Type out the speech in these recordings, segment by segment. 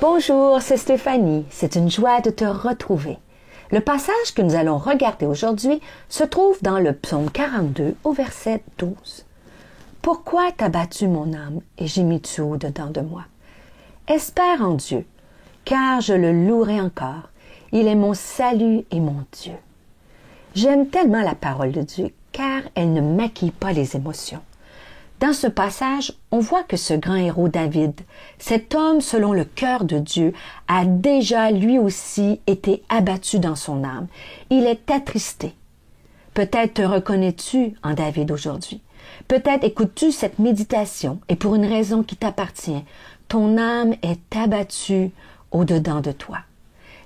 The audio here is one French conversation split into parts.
Bonjour, c'est Stéphanie. C'est une joie de te retrouver. Le passage que nous allons regarder aujourd'hui se trouve dans le psaume 42 au verset 12. « Pourquoi t'as battu mon âme et gémis-tu au-dedans de moi? Espère en Dieu, car je le louerai encore. Il est mon salut et mon Dieu. » J'aime tellement la parole de Dieu, car elle ne maquille pas les émotions. Dans ce passage, on voit que ce grand héros David, cet homme selon le cœur de Dieu, a déjà lui aussi été abattu dans son âme. Il est attristé. Peut-être te reconnais-tu en David aujourd'hui. Peut-être écoutes-tu cette méditation et pour une raison qui t'appartient, ton âme est abattue au-dedans de toi.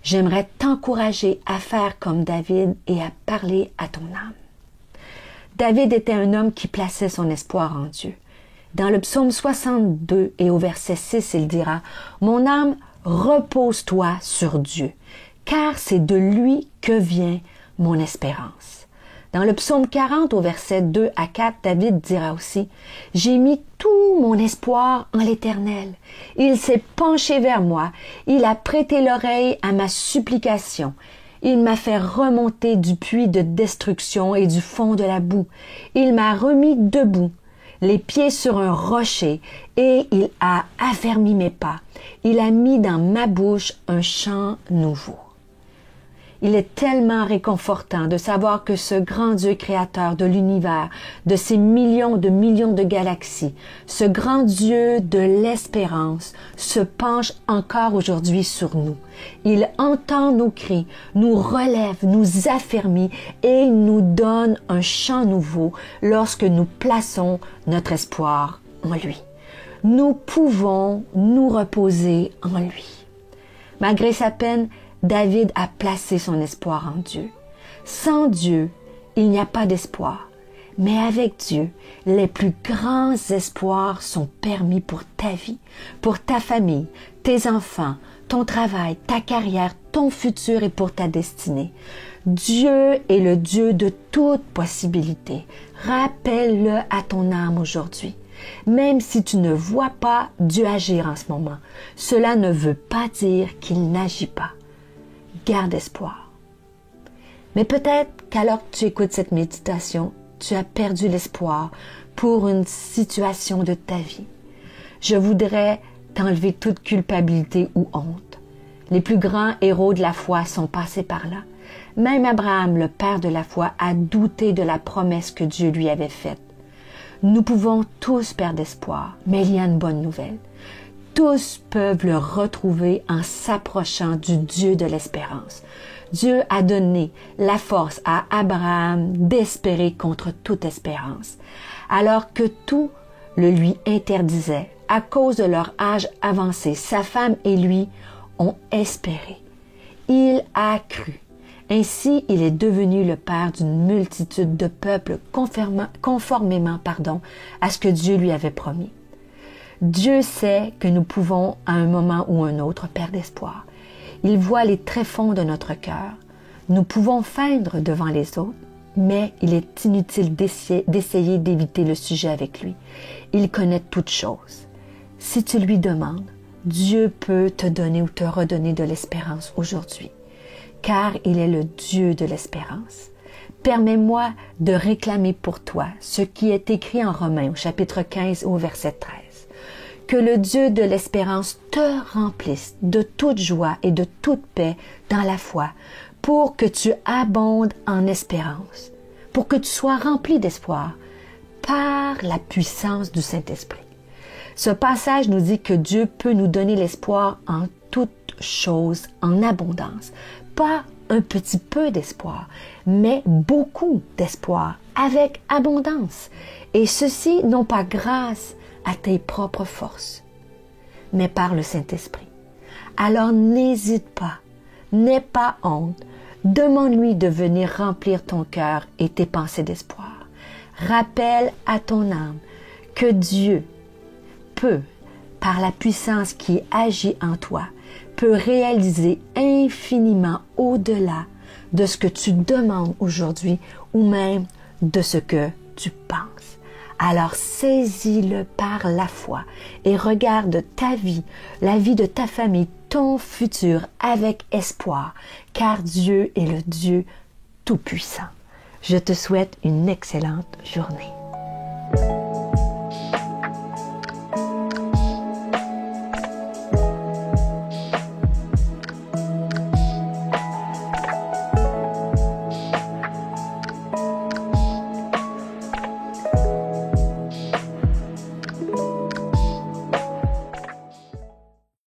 J'aimerais t'encourager à faire comme David et à parler à ton âme. David était un homme qui plaçait son espoir en Dieu. Dans le psaume 62 et au verset 6, il dira « Mon âme, repose-toi sur Dieu, car c'est de lui que vient mon espérance. » Dans le psaume 40 au verset 2 à 4, David dira aussi « J'ai mis tout mon espoir en l'Éternel. Il s'est penché vers moi, il a prêté l'oreille à ma supplication. » Il m'a fait remonter du puits de destruction et du fond de la boue. Il m'a remis debout, les pieds sur un rocher, et il a affermi mes pas. Il a mis dans ma bouche un chant nouveau. Il est tellement réconfortant de savoir que ce grand Dieu créateur de l'univers, de ces millions de galaxies, ce grand Dieu de l'espérance se penche encore aujourd'hui sur nous. Il entend nos cris, nous relève, nous affermit et nous donne un chant nouveau lorsque nous plaçons notre espoir en lui. Nous pouvons nous reposer en lui. Malgré sa peine, David a placé son espoir en Dieu. Sans Dieu, il n'y a pas d'espoir. Mais avec Dieu, les plus grands espoirs sont permis pour ta vie, pour ta famille, tes enfants, ton travail, ta carrière, ton futur et pour ta destinée. Dieu est le Dieu de toute possibilité. Rappelle-le à ton âme aujourd'hui. Même si tu ne vois pas Dieu agir en ce moment, cela ne veut pas dire qu'il n'agit pas. Garde espoir. Mais peut-être qu'alors que tu écoutes cette méditation, tu as perdu l'espoir pour une situation de ta vie. Je voudrais t'enlever toute culpabilité ou honte. Les plus grands héros de la foi sont passés par là. Même Abraham, le père de la foi, a douté de la promesse que Dieu lui avait faite. Nous pouvons tous perdre espoir, mais il y a une bonne nouvelle. Tous peuvent le retrouver en s'approchant du Dieu de l'espérance. Dieu a donné la force à Abraham d'espérer contre toute espérance, alors que tout le lui interdisait. À cause de leur âge avancé, sa femme et lui ont espéré. Il a cru. Ainsi, il est devenu le père d'une multitude de peuples conformément à ce que Dieu lui avait promis. Dieu sait que nous pouvons, à un moment ou un autre, perdre espoir. Il voit les tréfonds de notre cœur. Nous pouvons feindre devant les autres, mais il est inutile d'essayer d'éviter le sujet avec lui. Il connaît toutes choses. Si tu lui demandes, Dieu peut te donner ou te redonner de l'espérance aujourd'hui, car il est le Dieu de l'espérance. Permets-moi de réclamer pour toi ce qui est écrit en Romains au chapitre 15 au verset 13. Que le Dieu de l'espérance te remplisse de toute joie et de toute paix dans la foi, pour que tu abondes en espérance, pour que tu sois rempli d'espoir par la puissance du Saint-Esprit. Ce passage nous dit que Dieu peut nous donner l'espoir en toutes choses en abondance, pas un petit peu d'espoir, mais beaucoup d'espoir, avec abondance. Et ceci non pas grâce à tes propres forces, mais par le Saint-Esprit. Alors n'hésite pas, n'aie pas honte, demande-lui de venir remplir ton cœur et tes pensées d'espoir. Rappelle à ton âme que Dieu peut, par la puissance qui agit en toi, peut réaliser infiniment au-delà de ce que tu demandes aujourd'hui ou même de ce que tu penses. Alors saisis-le par la foi et regarde ta vie, la vie de ta famille, ton futur avec espoir, car Dieu est le Dieu Tout-Puissant. Je te souhaite une excellente journée.